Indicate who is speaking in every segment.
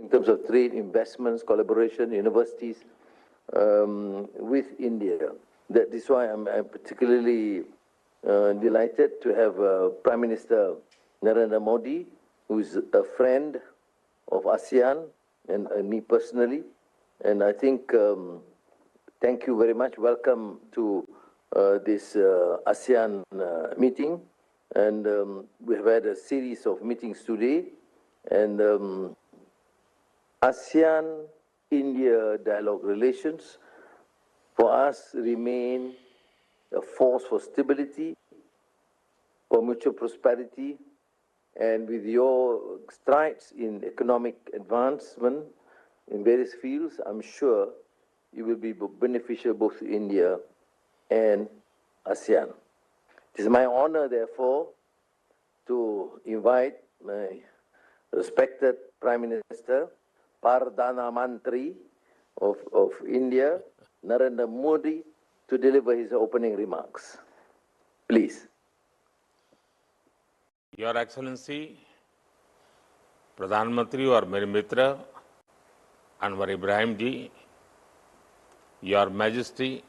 Speaker 1: in terms of trade, investments, collaboration, universities with India. That is why I'm particularly delighted to have Prime Minister Narendra Modi, who is a friend of ASEAN and me personally. And I think, thank you very much. Welcome to this ASEAN meeting. And we have had a series of meetings today. And ASEAN-India dialogue relations for us remain a force for stability, for mutual prosperity, and with your strides in economic advancement in various fields, I'm sure it will be beneficial both to India and ASEAN. It is my honor, therefore, to invite my respected Prime Minister, Perdana Menteri of India, Narendra Modi, to deliver his opening remarks. Please.
Speaker 2: Your Excellency, प्रधानमंत्री और मेरे मित्र अनवर इब्राहिम जी, Your Majesty,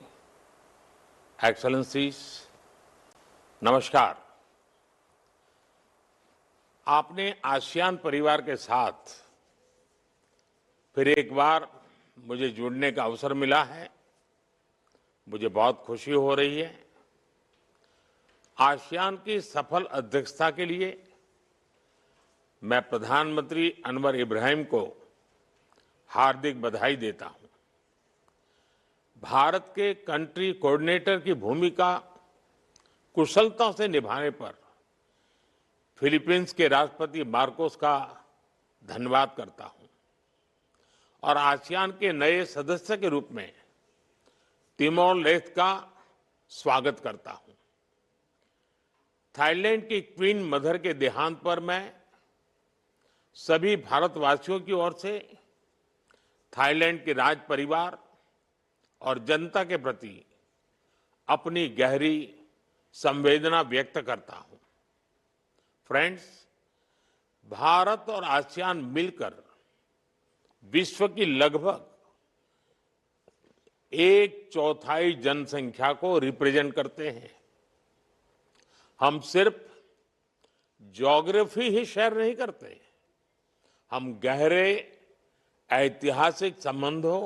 Speaker 2: Excellencies, नमस्कार। आपने ASEAN परिवार के साथ फिर एक बार मुझे जुड़ने का अवसर मिला है। मुझे बहुत खुशी हो रही है। आसियान की सफल अध्यक्षता के लिए मैं प्रधानमंत्री अनवर इब्राहिम को हार्दिक बधाई देता हूं। भारत के कंट्री कोऑर्डिनेटर की भूमिका कुशलता से निभाने पर फिलीपींस के राष्ट्रपति मार्कोस का धन्यवाद करता हूं और आसियान के नए सदस्य के रूप में तिमोर लेस्ते का स्वागत करता हूं। थाईलैंड की क्वीन मदर के देहांत पर मैं सभी भारतवासियों की ओर से थाईलैंड के राज परिवार और जनता के प्रति अपनी गहरी संवेदना व्यक्त करता हूं। फ्रेंड्स, भारत और आसियान मिलकर विश्व की लगभग 1/4 जनसंख्या को रिप्रेजेंट करते हैं। हम सिर्फ ज्योग्राफी ही शेयर नहीं करते, हम गहरे ऐतिहासिक संबंधों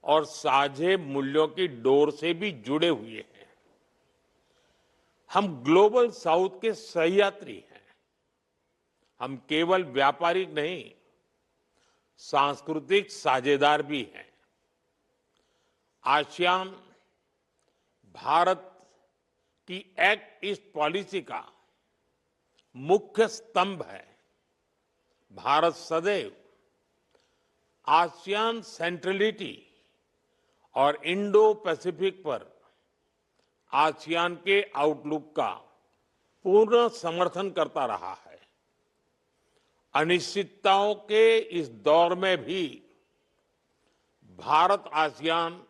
Speaker 2: और साझे मूल्यों की डोर से भी जुड़े हुए हैं। हम ग्लोबल साउथ के सहयात्री हैं। हम केवल व्यापारिक नहीं, सांस्कृतिक साझेदार भी हैं। आसियान भारत की एक्ट ईस्ट पॉलिसी का मुख्य स्तंभ है। भारत सदैव आसियान सेंट्रलिटी और इंडो पैसिफिक पर आसियान के आउटलुक का पूर्ण समर्थन करता रहा है। अनिश्चितताओं के इस दौर में भी Bharat ASEAN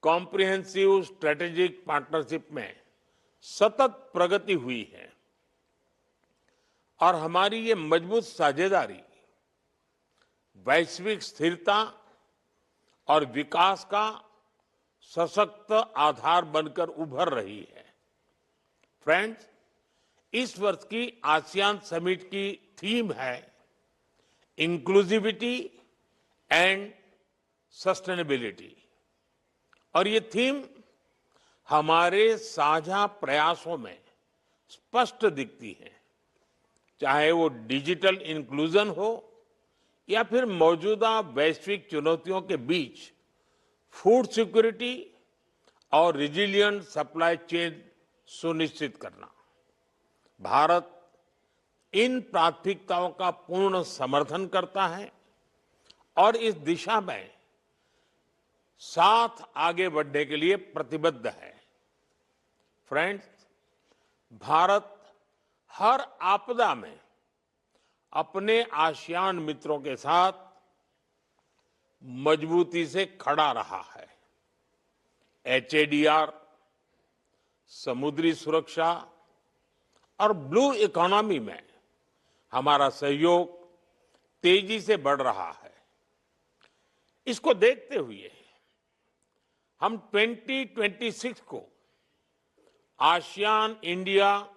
Speaker 2: comprehensive strategic partnership में सतत प्रगति हुई है और हमारी ये मजबूत साझेदारी वैश्विक स्थिरता और विकास का सशक्त आधार बनकर उभर रही है। फ्रेंड्स, इस वर्ष की आसियान समिट की थीम है इंक्लूसिविटी एंड सस्टेनेबिलिटी और ये थीम हमारे साझा प्रयासों में स्पष्ट दिखती है। चाहे वो डिजिटल इंक्लूजन हो या फिर मौजूदा वैश्विक चुनौतियों के बीच फूड सिक्योरिटी और रिजिलिएंट सप्लाई चेन सुनिश्चित करना। भारत इन प्राथमिकताओं का पूर्ण समर्थन करता है और इस दिशा में साथ आगे बढ़ने के लिए प्रतिबद्ध है। फ्रेंड्स, भारत हर आपदा में अपने आसियान मित्रों के साथ मजबूती से खड़ा रहा है। HADR, समुद्री सुरक्षा और ब्लू इकोनॉमी में हमारा सहयोग तेजी से बढ़ रहा है। इसको देखते हुए हम 2026 को ASEAN India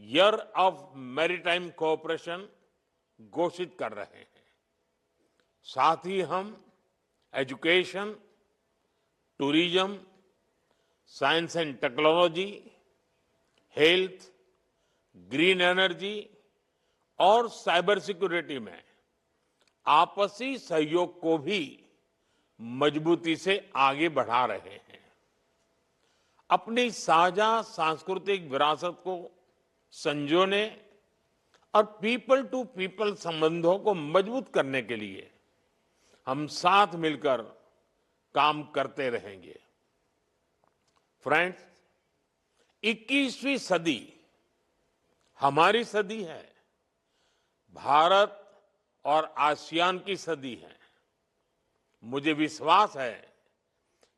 Speaker 2: year of maritime cooperation घोषित कर रहे हैं। साथ ही हम education, tourism, science and technology, health, green energy और साइबर सिक्योरिटी में आपसी सहयोग को भी मजबूती से आगे बढ़ा रहे हैं। अपनी साझा सांस्कृतिक विरासत को संजोने और पीपल टू पीपल संबंधों को मजबूत करने के लिए हम साथ मिलकर काम करते रहेंगे। फ्रेंड्स, 21वीं सदी हमारी सदी है, भारत और आसियान की सदी है। मुझे विश्वास है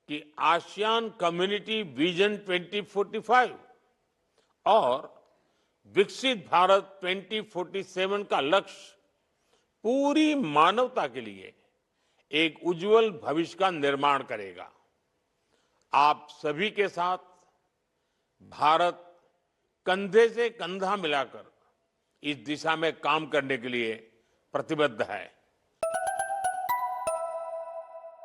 Speaker 2: कि आसियान कम्युनिटी विजन 2045 और विकसित भारत 2047 का लक्ष्य पूरी मानवता के लिए एक उज्जवल भविष्य का निर्माण करेगा। आप सभी के साथ भारत कंधे से कंधा मिलाकर इस दिशा में काम करने के लिए प्रतिबद्ध है।